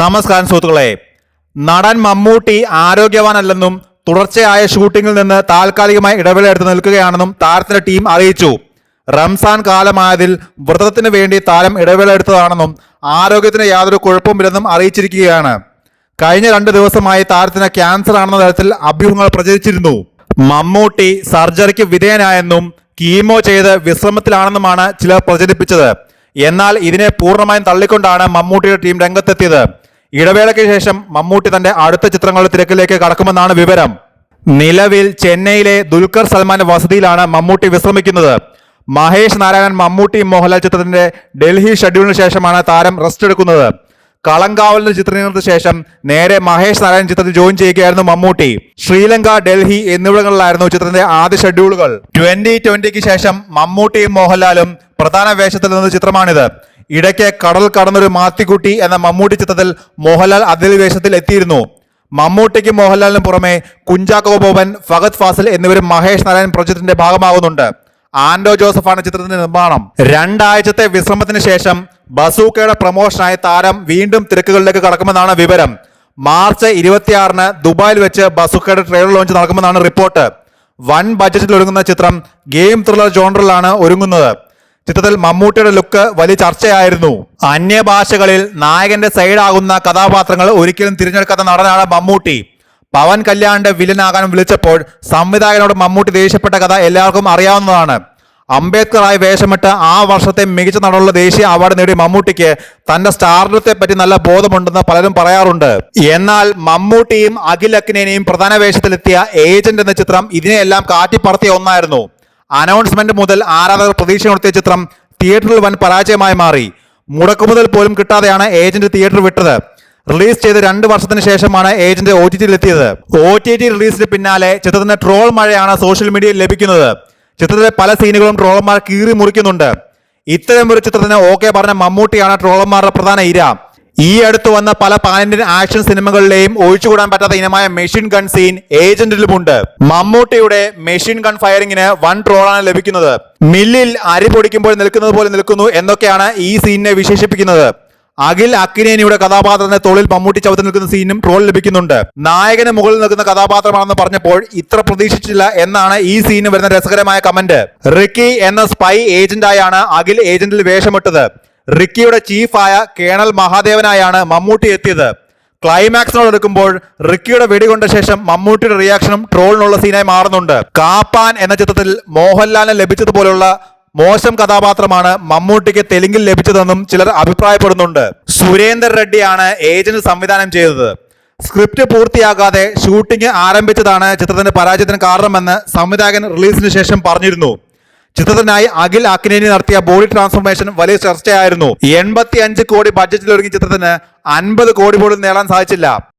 നമസ്കാരം സുഹൃത്തുക്കളെ, നടൻ മമ്മൂട്ടി ആരോഗ്യവാനല്ലെന്നും തുടർച്ചയായ ഷൂട്ടിങ്ങിൽ നിന്ന് താൽക്കാലികമായി ഇടവേള എടുത്ത് നിൽക്കുകയാണെന്നും താരത്തിന്റെ ടീം അറിയിച്ചു. റംസാൻ കാലമായതിൽ വ്രതത്തിന് വേണ്ടി താരം ഇടവേള എടുത്തതാണെന്നും ആരോഗ്യത്തിന് യാതൊരു കുഴപ്പമില്ലെന്നും അറിയിച്ചിരിക്കുകയാണ്. കഴിഞ്ഞ 2 ദിവസമായി താരത്തിന് ക്യാൻസർ ആണെന്ന തരത്തിൽ അഭ്യൂഹങ്ങൾ പ്രചരിച്ചിരുന്നു. മമ്മൂട്ടി സർജറിക്ക് വിധേയനായെന്നും കീമോ ചെയ്ത് വിശ്രമത്തിലാണെന്നുമാണ് ചിലർ പ്രചരിപ്പിച്ചത്. എന്നാൽ ഇതിനെ പൂർണ്ണമായും തള്ളിക്കൊണ്ടാണ് മമ്മൂട്ടിയുടെ ടീം രംഗത്തെത്തിയത്. ഇടവേളയ്ക്ക് ശേഷം മമ്മൂട്ടി തന്റെ അടുത്ത ചിത്രങ്ങളുടെ തിരക്കിലേക്ക് കടക്കുമെന്നാണ് വിവരം. നിലവിൽ ചെന്നൈയിലെ ദുൽഖർ സൽമാന്റെ വസതിയിലാണ് മമ്മൂട്ടി വിശ്രമിക്കുന്നത്. മഹേഷ് നാരായണൻ മമ്മൂട്ടി മോഹൻലാൽ ചിത്രത്തിന്റെ ഡൽഹി ഷെഡ്യൂളിന് ശേഷമാണ് താരം റെസ്റ്റ് എടുക്കുന്നത്. കളങ്കാവലിന്റെ ചിത്രീകരണത്തിന് ശേഷം നേരെ മഹേഷ് നാരായണൻ ചിത്രത്തിൽ ജോയിൻ ചെയ്യുകയായിരുന്നു മമ്മൂട്ടി. ശ്രീലങ്ക, ഡൽഹി എന്നിവിടങ്ങളിലായിരുന്നു ചിത്രത്തിന്റെ ആദ്യ ഷെഡ്യൂളുകൾ. 2020ക്ക് ശേഷം മമ്മൂട്ടിയും മോഹൻലാലും പ്രധാന വേഷത്തിൽ നിന്ന ചിത്രമാണിത്. ഇടയ്ക്ക് കടൽ കടന്നൊരു മാത്തിക്കുട്ടി എന്ന മമ്മൂട്ടി ചിത്രത്തിൽ മോഹൻലാൽ അതിഥി വേഷത്തിൽ എത്തിയിരുന്നു. മമ്മൂട്ടിക്കും മോഹൻലാലിനും പുറമെ കുഞ്ചാക്കോ ബോബൻ, ഫഹദ് ഫാസിൽ എന്നിവരും മഹേഷ് നാരായണൻ പ്രൊജക്ടിന്റെ ഭാഗമാകുന്നുണ്ട്. ആൻഡോ ജോസഫാണ് ചിത്രത്തിന്റെ നിർമ്മാണം. 2 ആഴ്ചത്തെ വിശ്രമത്തിന് ശേഷം ബസൂക്കയുടെ പ്രൊമോഷനായി താരം വീണ്ടും തിരക്കുകളിലേക്ക് കടക്കുമെന്നാണ് വിവരം. മാർച്ച് 26-ന് ദുബായിൽ വെച്ച് ബസൂക്കയുടെ ട്രെയിലർ ലോഞ്ച് നടക്കുമെന്നാണ് റിപ്പോർട്ട്. വൻ ബഡ്ജറ്റിൽ ഒരുങ്ങുന്ന ചിത്രം ഗെയിം ത്രില്ലർ ജോണറിലാണ് ഒരുങ്ങുന്നത്. ചിത്രത്തിൽ മമ്മൂട്ടിയുടെ ലുക്ക് വലിയ ചർച്ചയായിരുന്നു. അന്യഭാഷകളിൽ നായകന്റെ സൈഡാകുന്ന കഥാപാത്രങ്ങൾ ഒരിക്കലും തിരഞ്ഞെടുക്കാത്ത നടനാണ് മമ്മൂട്ടി. പവൻ കല്യാണിന്റെ വില്ലനാകാൻ വിളിച്ചപ്പോൾ സംവിധായകനോട് മമ്മൂട്ടി ദേഷ്യപ്പെട്ട കഥ എല്ലാവർക്കും അറിയാവുന്നതാണ്. അംബേദ്കറായി വേഷമിട്ട് ആ വർഷത്തെ മികച്ച നടനുള്ള ദേശീയ അവാർഡ് നേടിയ മമ്മൂട്ടിക്ക് തന്റെ സ്റ്റാർഡത്തെ പറ്റി നല്ല ബോധമുണ്ടെന്ന് പലരും പറയാറുണ്ട്. എന്നാൽ മമ്മൂട്ടിയും അഖിൽ അക്നേനിയും പ്രധാന വേഷത്തിലെത്തിയ ഏജന്റ് എന്ന ചിത്രം ഇതിനെയെല്ലാം കാറ്റിപ്പറത്തിയ ഒന്നായിരുന്നു. അനൗൺസ്മെന്റ് മുതൽ ആരാധകർ പ്രതീക്ഷ നടത്തിയ ചിത്രം തിയേറ്ററിൽ വൻ പരാജയമായി മാറി. മുടക്കുമുതൽ പോലും കിട്ടാതെയാണ് ഏജന്റ് തിയേറ്റർ വിട്ടത്. റിലീസ് ചെയ്ത് 2 വർഷത്തിന് ശേഷമാണ് ഏജന്റ് OTT എത്തിയത്. OTT റിലീസിന് പിന്നാലെ ചിത്രത്തിന് ട്രോൾ മഴയാണ് സോഷ്യൽ മീഡിയയിൽ ലഭിക്കുന്നത്. ചിത്രത്തിലെ പല സീനുകളും ട്രോളന്മാർ കീറി മുറിക്കുന്നുണ്ട്. ഇത്തരം ഒരു ചിത്രത്തിന് ഓക്കെ പറഞ്ഞ മമ്മൂട്ടിയാണ് ട്രോളന്മാരുടെ പ്രധാന ഇര. ഈ അടുത്ത് വന്ന പല പാൻ-ഇന്ത്യൻ ആക്ഷൻ സിനിമകളിലെയും ഒഴിച്ചുകൂടാൻ പറ്റാത്ത ഇനമായ മെഷീൻ ഗൺ സീൻ ഏജന്റിലുമുണ്ട്. മമ്മൂട്ടിയുടെ മെഷീൻ ഗൺ ഫയറിംഗിന് വൻ ട്രോളാണ് ലഭിക്കുന്നത്. മില്ലിൽ അരി പൊടിക്കുമ്പോൾ നിൽക്കുന്നത് പോലെ നിൽക്കുന്നു എന്നൊക്കെയാണ് ഈ സീനിനെ വിശേഷിപ്പിക്കുന്നത്. അഖിൽ അക്നേനിയുടെ കഥാപാത്രത്തിന്റെ തോളിൽ മമ്മൂട്ടി ചവിട്ടി നിൽക്കുന്ന സീനും ട്രോൾ ലഭിക്കുന്നുണ്ട്. നായകന് മുകളിൽ നിൽക്കുന്ന കഥാപാത്രമാണെന്ന് പറഞ്ഞപ്പോൾ ഇത്ര പ്രതീക്ഷിച്ചില്ല എന്നാണ് ഈ സീനിന് വരുന്ന രസകരമായ കമന്റ്. റിക്കി എന്ന സ്പൈ ഏജന്റായാണ് അഖിൽ ഏജന്റിൽ വേഷമിട്ടത്. റിക്കിയുടെ ചീഫായ കേണൽ മഹാദേവനായാണ് മമ്മൂട്ടി എത്തിയത്. ക്ലൈമാക്സിനോടെടുക്കുമ്പോൾ റിക്കിയുടെ വെടികൊണ്ട ശേഷം മമ്മൂട്ടിയുടെ റിയാക്ഷനും ട്രോളിനുള്ള സീനായി മാറുന്നുണ്ട്. കാപ്പാൻ എന്ന ചിത്രത്തിൽ മോഹൻലാലിന് ലഭിച്ചതുപോലുള്ള മോശം കഥാപാത്രമാണ് മമ്മൂട്ടിക്ക് തെലുങ്കിൽ ലഭിച്ചതെന്നും ചിലർ അഭിപ്രായപ്പെടുന്നുണ്ട്. സുരേന്ദർ റെഡ്ഡിയാണ് ഏജന്റ് സംവിധാനം ചെയ്തത്. സ്ക്രിപ്റ്റ് പൂർത്തിയാകാതെ ഷൂട്ടിംഗ് ആരംഭിച്ചതാണ് ചിത്രത്തിന്റെ പരാജയത്തിന് കാരണമെന്ന് സംവിധായകൻ റിലീസിന് ശേഷം പറഞ്ഞിരുന്നു. ചിത്രത്തിനായി അഖിൽ അക്നേനി നടത്തിയ ബോഡി ട്രാൻസ്ഫോർമേഷൻ വലിയ ചർച്ചയായിരുന്നു. 85 കോടി ബഡ്ജറ്റിൽ ഒരുങ്ങിയ ചിത്രത്തിന് 50 കോടി പോലും നേടാൻ സാധിച്ചില്ല.